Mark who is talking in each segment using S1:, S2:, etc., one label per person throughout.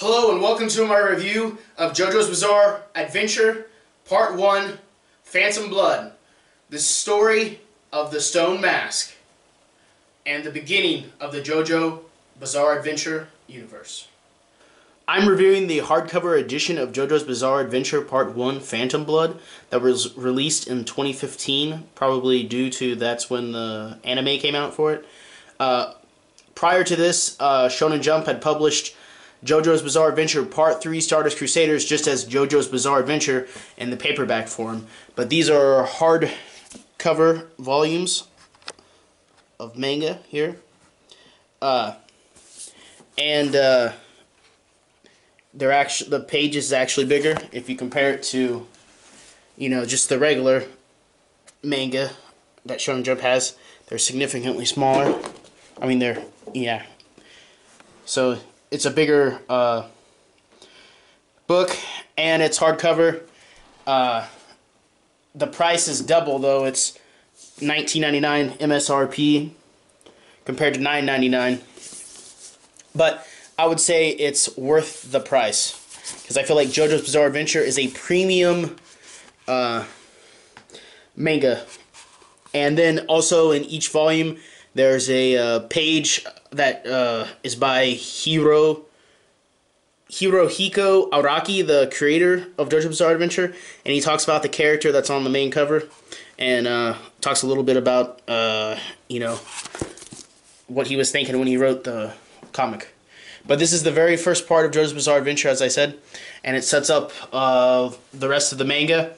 S1: Hello and welcome to my review of Jojo's Bizarre Adventure Part 1, Phantom Blood, the story of the Stone Mask, and the beginning of the Jojo Bizarre Adventure universe. I'm reviewing the hardcover edition of Jojo's Bizarre Adventure Part 1, Phantom Blood, that was released in 2015, probably due to that's when the anime came out for it. Prior to this, Shonen Jump had published JoJo's Bizarre Adventure Part 3 Stardust Crusaders just as JoJo's Bizarre Adventure in the paperback form. But these are hardcover volumes of manga here. They're actually, the page is actually bigger if you compare it to, you know, just the regular manga that Shonen Jump has. They're significantly smaller. I mean, yeah. So it's a bigger book, and it's hardcover. The price is double, though. It's $19.99 MSRP compared to $9.99. But I would say it's worth the price, because I feel like JoJo's Bizarre Adventure is a premium manga. And then also in each volume, there's a page that is by Hirohiko Araki, the creator of JoJo's Bizarre Adventure, and he talks about the character that's on the main cover, and talks a little bit about you know, what he was thinking when he wrote the comic. But this is the very first part of JoJo's Bizarre Adventure, as I said, and it sets up the rest of the manga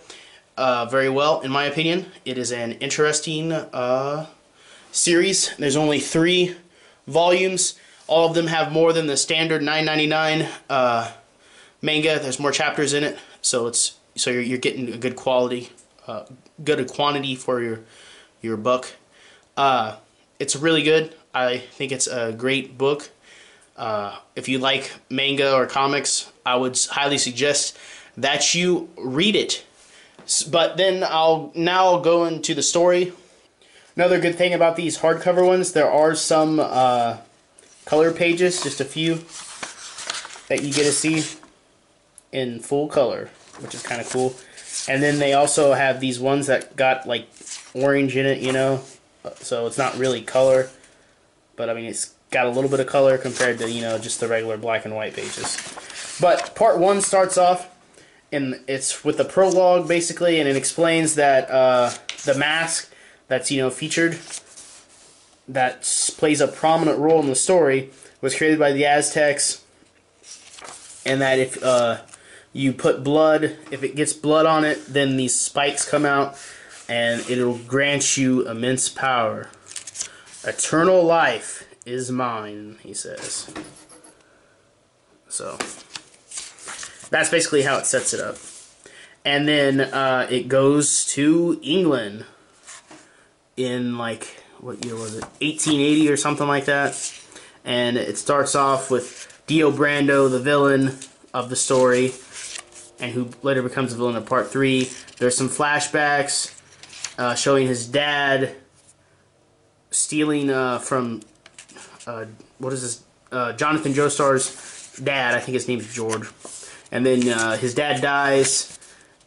S1: very well, in my opinion. It is an interesting series. There's only 3 volumes. All of them have more than the standard $9.99 manga. There's more chapters in it, so you're getting a good quality, good quantity for your buck. It's really good. I think it's a great book. If you like manga or comics, I would highly suggest that you read it. But then I'll go into the story. Another good thing about these hardcover ones, there are some color pages, just a few, that you get to see in full color, which is kind of cool. And then they also have these ones that got like orange in it, you know, so it's not really color, but I mean it's got a little bit of color compared to, you know, just the regular black and white pages. But part 1 starts off, and it's with the prologue basically, and it explains that the mask that's, you know, featured, that plays a prominent role in the story, was created by the Aztecs, and that if you put blood, if it gets blood on it, then these spikes come out, and it'll grant you immense power. Eternal life is mine, he says. So that's basically how it sets it up. And then it goes to England in, like, what year was it? 1880 or something like that. And it starts off with Dio Brando, the villain of the story, and who later becomes the villain of Part 3. There's some flashbacks showing his dad stealing from what is this? Jonathan Joestar's dad. I think his name's George. And then his dad dies,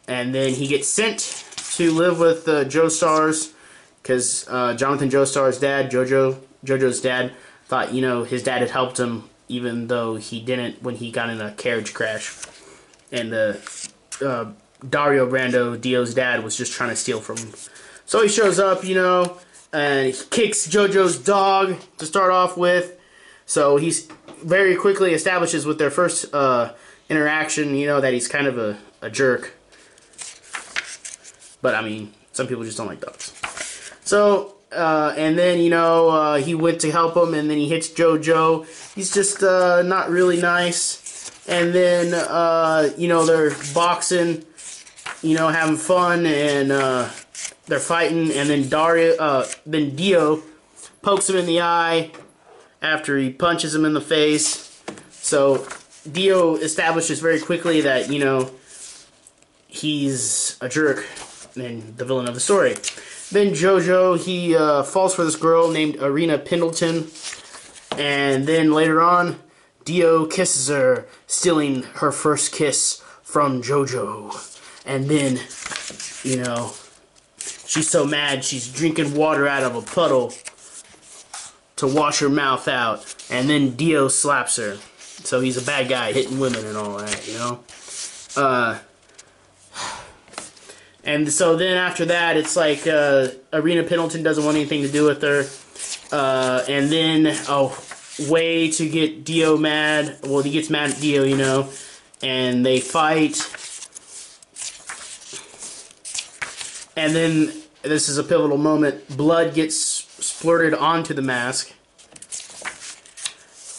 S1: and then he gets sent to live with the Joestars, because Jonathan Joestar's dad, Jojo's dad, thought, you know, his dad had helped him, even though he didn't when he got in a carriage crash. And Dario Brando, Dio's dad, was just trying to steal from him. So he shows up, you know, and he kicks Jojo's dog to start off with. So he's very quickly establishes with their first interaction, you know, that he's kind of a jerk. But, I mean, some people just don't like dogs. So, and then, you know, he went to help him, and then he hits Jojo. He's just not really nice. And then, you know, they're boxing, you know, having fun, and they're fighting, and then then Dio pokes him in the eye after he punches him in the face. So Dio establishes very quickly that, you know, he's a jerk and the villain of the story. Then Jojo, he falls for this girl named Irina Pendleton, and then later on, Dio kisses her, stealing her first kiss from Jojo. And then, you know, she's so mad she's drinking water out of a puddle to wash her mouth out. And then Dio slaps her. So he's a bad guy, hitting women and all that, you know? And so then after that, it's like Arena Pendleton doesn't want anything to do with her. And then a way to get Dio mad. Well, he gets mad at Dio, you know. And they fight. And then, this is a pivotal moment, blood gets splurted onto the mask.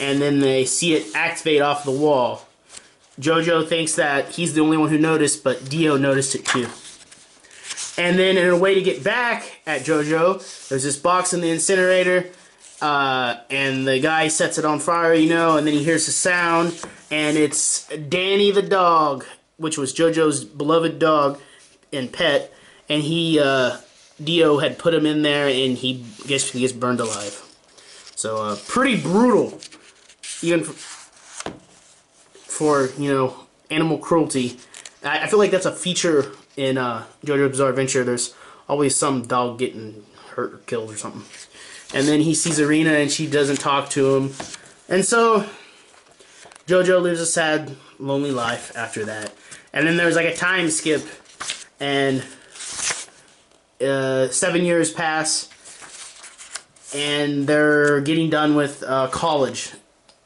S1: And then they see it activate off the wall. Jojo thinks that he's the only one who noticed, but Dio noticed it too. And then in a way to get back at Jojo, there's this box in the incinerator, and the guy sets it on fire, you know, and then he hears a sound, and it's Danny the dog, which was Jojo's beloved dog and pet, and Dio had put him in there, and he gets burned alive. So, pretty brutal, even for, you know, animal cruelty. I feel like that's a feature in JoJo's Bizarre Adventure. There's always some dog getting hurt or killed or something. And then he sees Arena and she doesn't talk to him. And so JoJo lives a sad, lonely life after that. And then there's like a time skip, and 7 years pass, and they're getting done with college.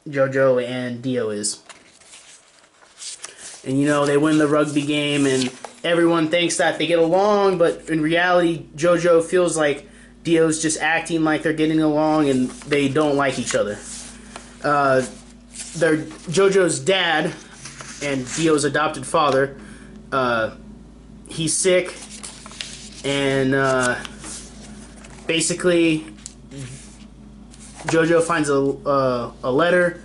S1: JoJo and Dio is. And you know, they win the rugby game, and everyone thinks that they get along, but in reality, Jojo feels like Dio's just acting like they're getting along, and they don't like each other. Jojo's dad and Dio's adopted father, he's sick, and basically Jojo finds a letter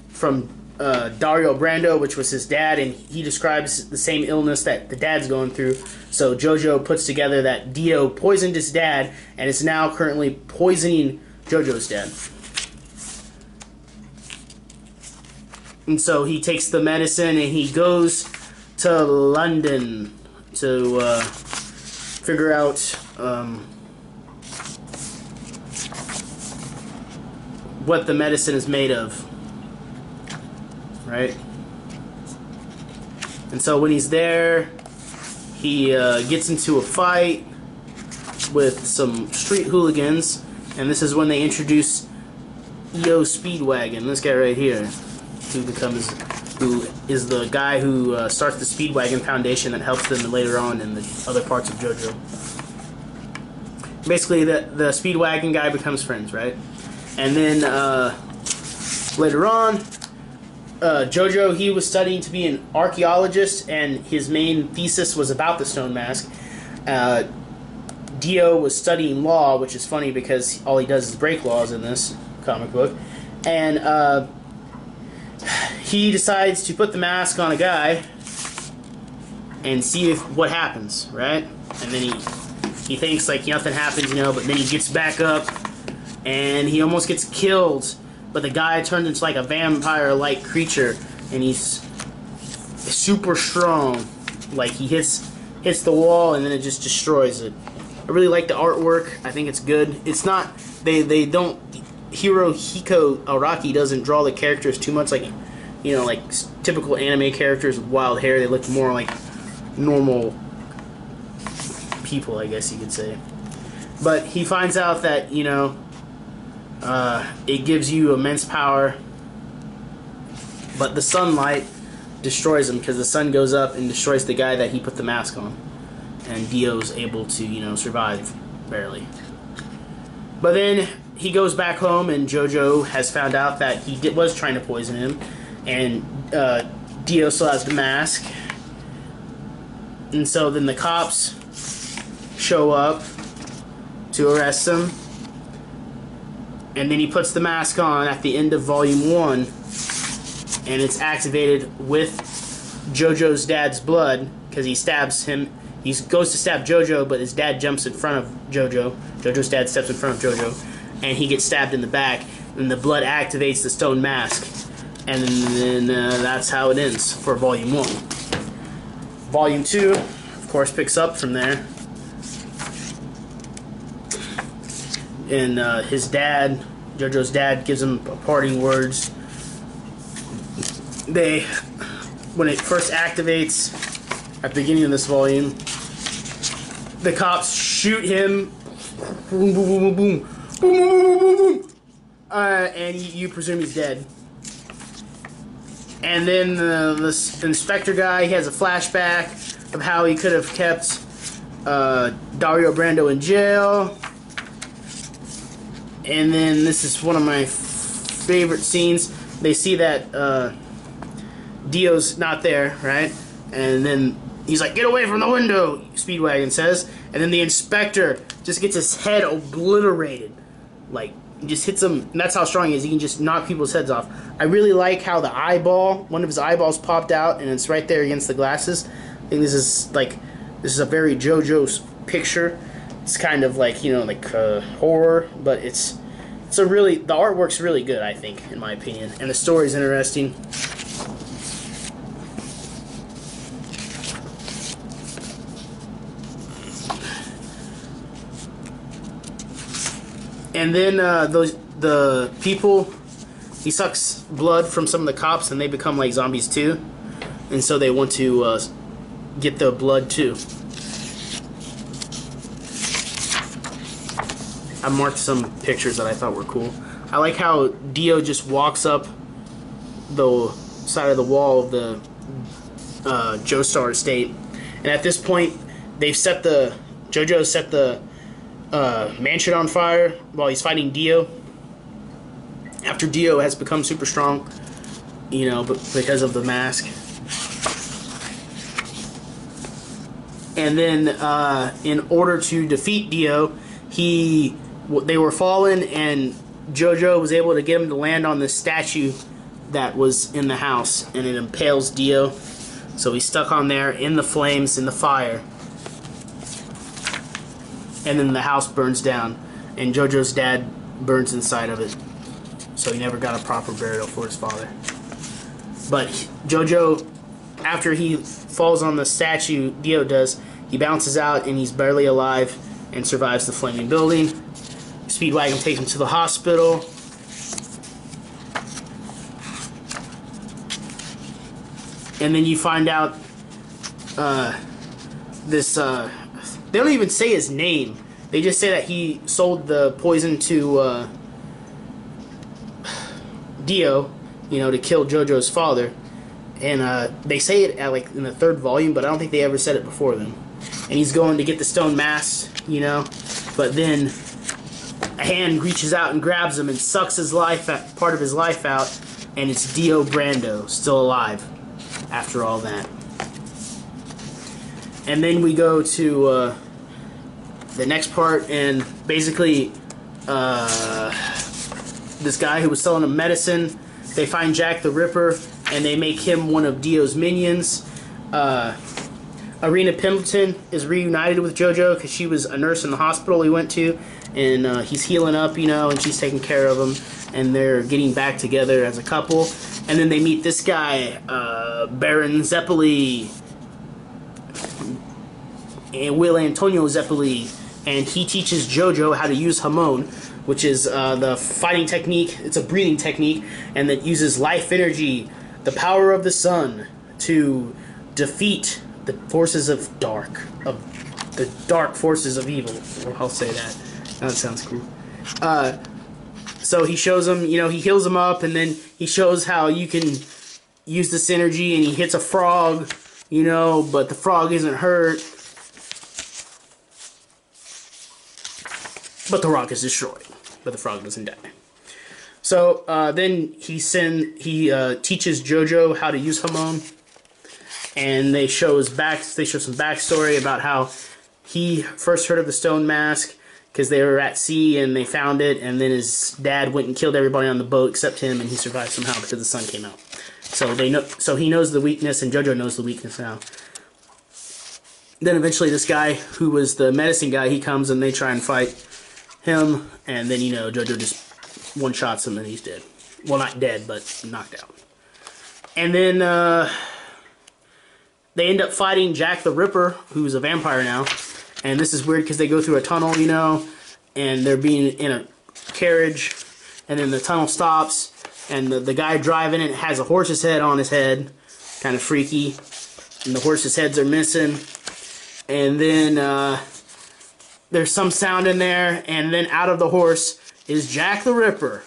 S1: from Dario Brando, which was his dad, and he describes the same illness that the dad's going through. So Jojo puts together that Dio poisoned his dad and is now currently poisoning Jojo's dad. And so he takes the medicine and he goes to London to figure out what the medicine is made of. Right? And so when he's there, he gets into a fight with some street hooligans, and this is when they introduce EO Speedwagon, this guy right here, who is the guy who starts the Speedwagon Foundation that helps them later on in the other parts of JoJo. Basically, the Speedwagon guy becomes friends, right? And then later on, Jojo, he was studying to be an archaeologist, and his main thesis was about the stone mask. Dio was studying law, which is funny because all he does is break laws in this comic book. And he decides to put the mask on a guy and see what happens, right? And then he thinks like nothing happens, you know, but then he gets back up and he almost gets killed. But the guy turns into like a vampire-like creature, and he's super strong. Like he hits the wall, and then it just destroys it. I really like the artwork. I think it's good. It's not they don't Hirohiko Araki doesn't draw the characters too much like, you know, like typical anime characters with wild hair. They look more like normal people, I guess you could say. But he finds out that, you know, it gives you immense power, but the sunlight destroys him because the sun goes up and destroys the guy that he put the mask on, and Dio's able to, you know, survive barely. But then he goes back home, and Jojo has found out that he was trying to poison him, and Dio still has the mask, and so then the cops show up to arrest him. And then he puts the mask on at the end of Volume 1, and it's activated with Jojo's dad's blood, because he stabs him. He goes to stab Jojo, but his dad jumps in front of Jojo. Jojo's dad steps in front of Jojo, and he gets stabbed in the back, and the blood activates the stone mask. And then that's how it ends for Volume 1. Volume 2, of course, picks up from there. And his dad, Jojo's dad, gives him parting words. When it first activates at the beginning of this volume, the cops shoot him. Boom, boom, boom, boom, boom, boom, boom, boom, boom. And you presume he's dead. And then the inspector guy, he has a flashback of how he could have kept Dario Brando in jail. And then this is one of my favorite scenes. They see that Dio's not there, right? And then he's like, "Get away from the window," Speedwagon says. And then the inspector just gets his head obliterated. Like, he just hits him, and that's how strong he is. He can just knock people's heads off. I really like how the eyeball, one of his eyeballs popped out, and it's right there against the glasses. I think this is a very JoJo's picture. It's kind of like, you know, like horror, but it's a really, the artwork's really good, I think, in my opinion, and the story's interesting. And then the people, he sucks blood from some of the cops, and they become like zombies too, and so they want to get the blood too. I marked some pictures that I thought were cool. I like how Dio just walks up the side of the wall of the Joestar estate, and at this point, Jojo set the mansion on fire while he's fighting Dio. After Dio has become super strong, you know, but because of the mask. And then, in order to defeat Dio, they were fallen, and Jojo was able to get him to land on the statue that was in the house, and it impales Dio. So he's stuck on there in the flames, in the fire. And then the house burns down, and Jojo's dad burns inside of it. So he never got a proper burial for his father. But Jojo, after he falls on the statue, Dio does, he bounces out, and he's barely alive and survives the flaming building. Speedwagon takes him to the hospital. And then you find out they don't even say his name. They just say that he sold the poison to Dio, you know, to kill Jojo's father. And they say it at, like, in the 3rd volume, but I don't think they ever said it before then. And he's going to get the stone mask, you know, but then a hand reaches out and grabs him and sucks his part of his life out, and it's Dio Brando, still alive after all that. And then we go to the next part, and basically this guy who was selling him medicine, they find Jack the Ripper, and they make him one of Dio's minions. Arena Pimpleton is reunited with Jojo because she was a nurse in the hospital he went to, and he's healing up, you know, and she's taking care of him, and they're getting back together as a couple. And then they meet this guy, Baron Zeppeli, and Will Antonio Zeppeli, and he teaches Jojo how to use Hamon, which is the fighting technique. It's a breathing technique, and that uses life energy, the power of the sun, to defeat the forces of the dark forces of evil. I'll say that. That sounds cool. So he shows him, you know, he heals him up, and then he shows how you can use this energy, and he hits a frog, you know, but the frog isn't hurt. But the rock is destroyed, but the frog doesn't die. So then he teaches Jojo how to use Hamon, and they show some backstory about how he first heard of the stone mask because they were at sea and they found it, and then his dad went and killed everybody on the boat except him, and he survived somehow because the sun came out. So he knows the weakness, and Jojo knows the weakness now. Then eventually this guy who was the medicine guy, he comes and they try and fight and then, you know, Jojo just one-shots him and he's dead. Well, not dead, but knocked out. And then they end up fighting Jack the Ripper, who's a vampire now. And this is weird because they go through a tunnel, you know, and they're being in a carriage, and then the tunnel stops, and the guy driving it has a horse's head on his head, kind of freaky, and the horse's heads are missing. And then there's some sound in there, and then out of the horse is Jack the Ripper.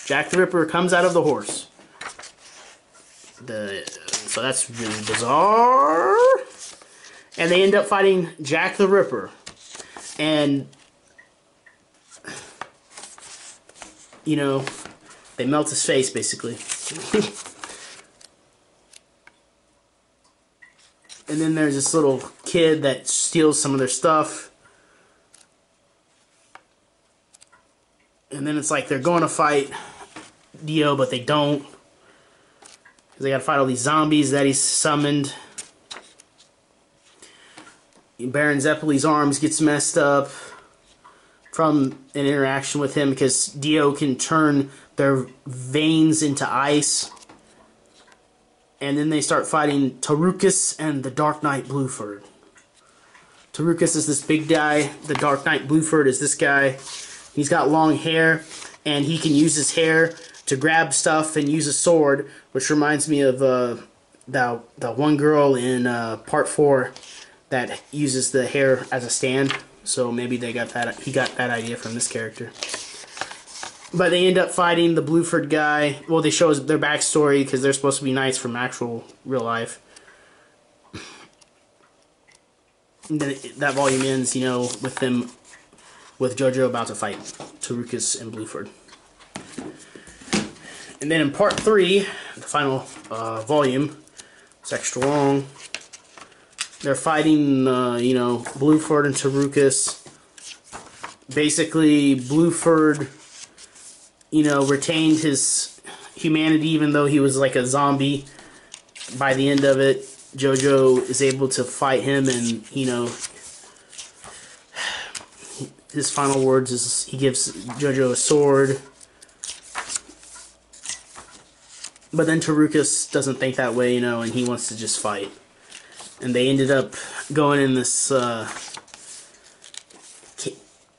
S1: Jack the Ripper comes out of the horse. So that's really bizarre. And they end up fighting Jack the Ripper. And, you know, they melt his face, basically. And then there's this little kid that steals some of their stuff. And then it's like they're going to fight Dio, but they don't. Because they got to fight all these zombies that he's summoned. Baron Zeppeli's arms gets messed up from an interaction with him because Dio can turn their veins into ice. And then they start fighting Tarukas and the Dark Knight Blueford. Tarukas is this big guy. The Dark Knight Blueford is this guy. He's got long hair, and he can use his hair to grab stuff and use a sword, which reminds me of the one girl in Part 4 that uses the hair as a stand. So maybe they got that. He got that idea from this character. But they end up fighting the Blueford guy. Well, they show their backstory because they're supposed to be knights from actual real life. And then that volume ends, you know, with them, with Jojo about to fight Tarukas and Blueford. And then in part 3, the final volume, it's extra long. They're fighting, you know, Blueford and Tarukas. Basically, Blueford, you know, retained his humanity even though he was like a zombie. By the end of it, Jojo is able to fight him, and, you know, his final words is he gives Jojo a sword. But then Tarukas doesn't think that way, you know, and he wants to just fight. And they ended up going in this,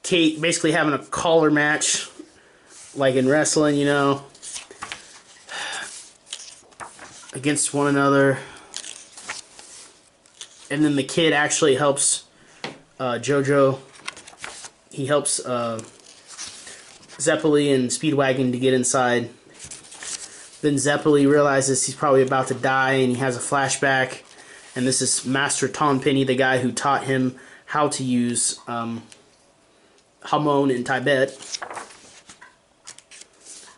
S1: basically having a collar match, like in wrestling, you know, against one another. And then the kid actually helps Jojo. He helps Zeppeli and Speedwagon to get inside. Then Zeppeli realizes he's probably about to die, and he has a flashback. And this is Master Tonpenny, the guy who taught him how to use Hamon in Tibet.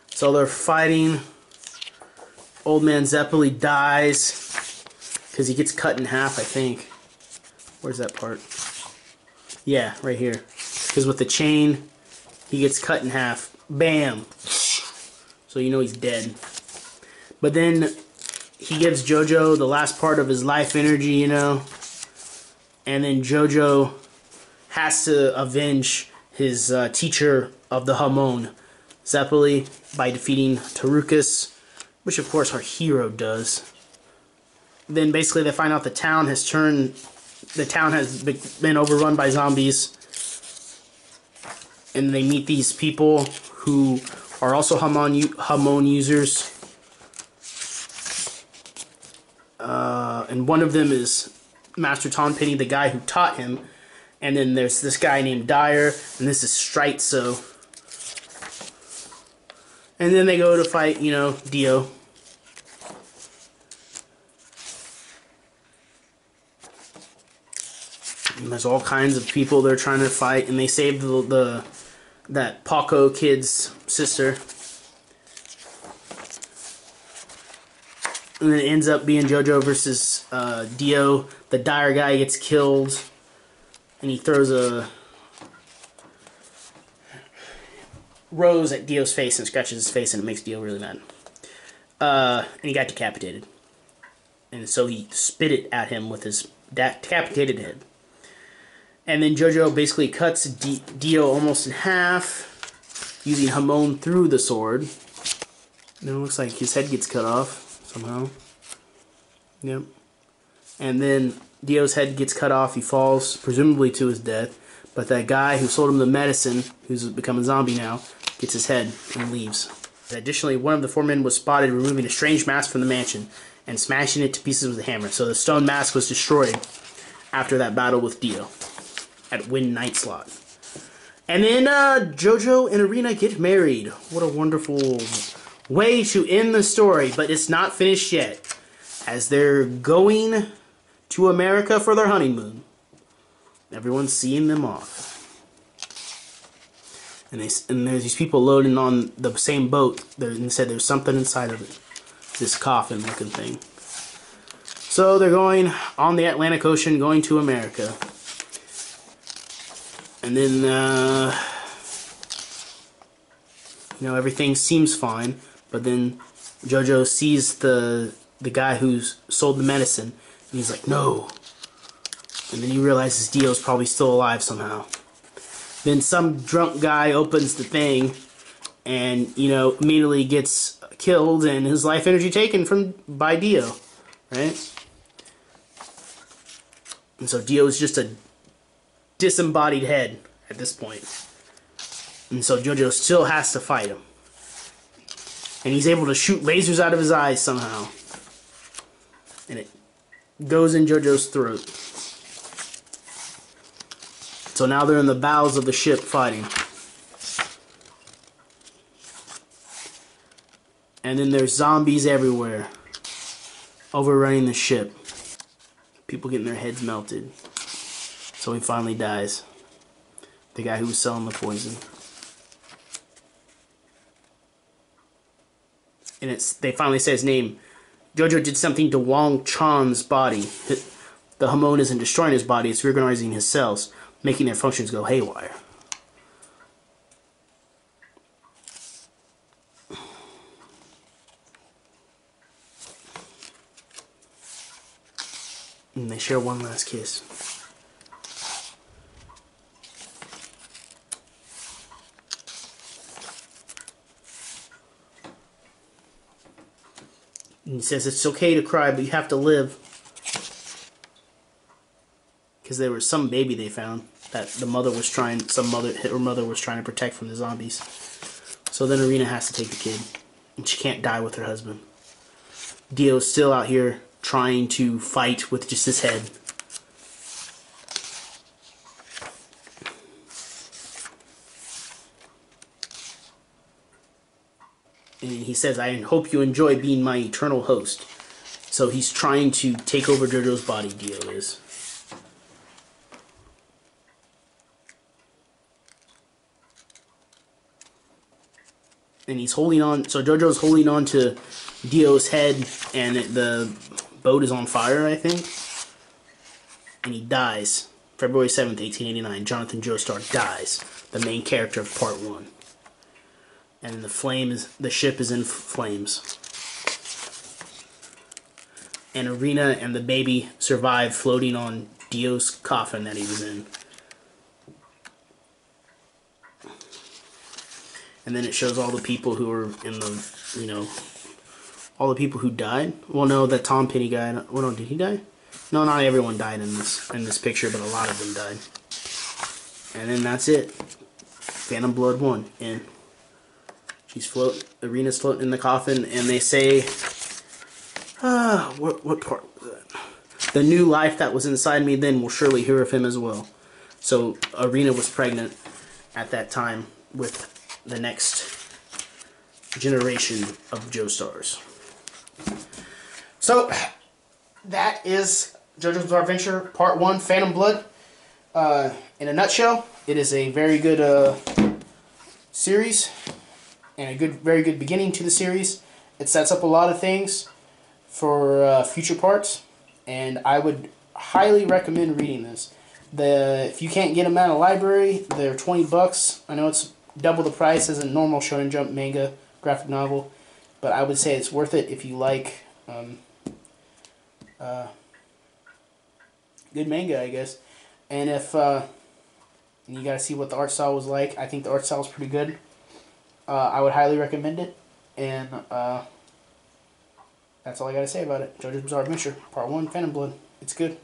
S1: So they're fighting. Old man Zeppeli dies because he gets cut in half, I think. Where's that part? Yeah, right here. Because with the chain, he gets cut in half. Bam! So you know he's dead. But then he gives Jojo the last part of his life energy, you know. And then Jojo has to avenge his teacher of the Hamon, Zeppeli, by defeating Tarukas, which of course our hero does. Then basically they find out the town has been overrun by zombies. And they meet these people who are also Hamon users. And one of them is Master Tonpenny, the guy who taught him. And then there's this guy named Dyer, and this is Streitzo. And then they go to fight, you know, Dio. And there's all kinds of people they're trying to fight, and they save that Paco kid's sister. And then it ends up being Jojo versus Dio. The Dyer guy gets killed, and he throws a rose at Dio's face and scratches his face, and it makes Dio really mad. And he got decapitated. And so he spit it at him with his decapitated head. And then Jojo basically cuts Dio almost in half, using Hamon through the sword. And then it looks like his head gets cut off somehow. Yep. And then Dio's head gets cut off. He falls, presumably to his death. But that guy who sold him the medicine, who's become a zombie now, gets his head and leaves. Additionally, one of the 4 men was spotted removing a strange mask from the mansion and smashing it to pieces with a hammer. So the stone mask was destroyed after that battle with Dio at Win Night Slot. And then Jojo and Irina get married. What a wonderful way to end the story. But it's not finished yet, as they're going to America for their honeymoon. Everyone's seeing them off. And there's these people loading on the same boat. They said there's something inside of it. This coffin-looking thing. So they're going on the Atlantic Ocean, going to America. And then, you know, everything seems fine. But then Jojo sees the guy who's sold the medicine. And he's like, no. And then he realizes Dio's probably still alive somehow. Then some drunk guy opens the thing and, you know, immediately gets killed and his life energy taken by Dio, right? And so Dio's just a disembodied head at this point. And so Jojo still has to fight him. And he's able to shoot lasers out of his eyes somehow. And it goes in Jojo's throat. So now they're in the bowels of the ship fighting. And then there's zombies everywhere, overrunning the ship. People getting their heads melted. So he finally dies. The guy who was selling the poison. And they finally say his name. Jojo did something to Wong Chan's body. The hormone isn't destroying his body, it's reorganizing his cells, making their functions go haywire. And they share one last kiss. And he says it's okay to cry, but you have to live. Because there was some baby they found that the mother was trying, her mother was trying to protect from the zombies. So then Irina has to take the kid, and she can't die with her husband. Dio's still out here trying to fight with just his head. And he says, I hope you enjoy being my eternal host. So he's trying to take over Jojo's body, Dio is. And he's holding on, so Jojo's holding on to Dio's head, and the boat is on fire, I think. And he dies. February 7th, 1889. Jonathan Joestar dies. The main character of part 1. And the ship is in flames. And Irina and the baby survive floating on Dio's coffin that he was in. And then it shows all the people who were in the, you know, all the people who died. Well, no, that Tom Penny guy. Well, no, did he die? No, not everyone died in this picture, but a lot of them died. And then that's it. Phantom Blood 1. And Irina's floating in the coffin, and they say, what part was that? The new life that was inside me then will surely hear of him as well. So Irina was pregnant at that time with the next generation of Joestars. So that is JoJo's Bizarre Adventure Part 1, Phantom Blood. In a nutshell, it is a very good series and a very good beginning to the series. It sets up a lot of things for future parts, and I would highly recommend reading this. If you can't get them at a library, they're $20. I know it's double the price as a normal Shonen Jump manga graphic novel, but I would say it's worth it if you like good manga, I guess. And if and you gotta see what the art style was like. I think the art style is pretty good. I would highly recommend it. And That's all I gotta say about it. JoJo's Bizarre Adventure, Part 1, Phantom Blood. It's good.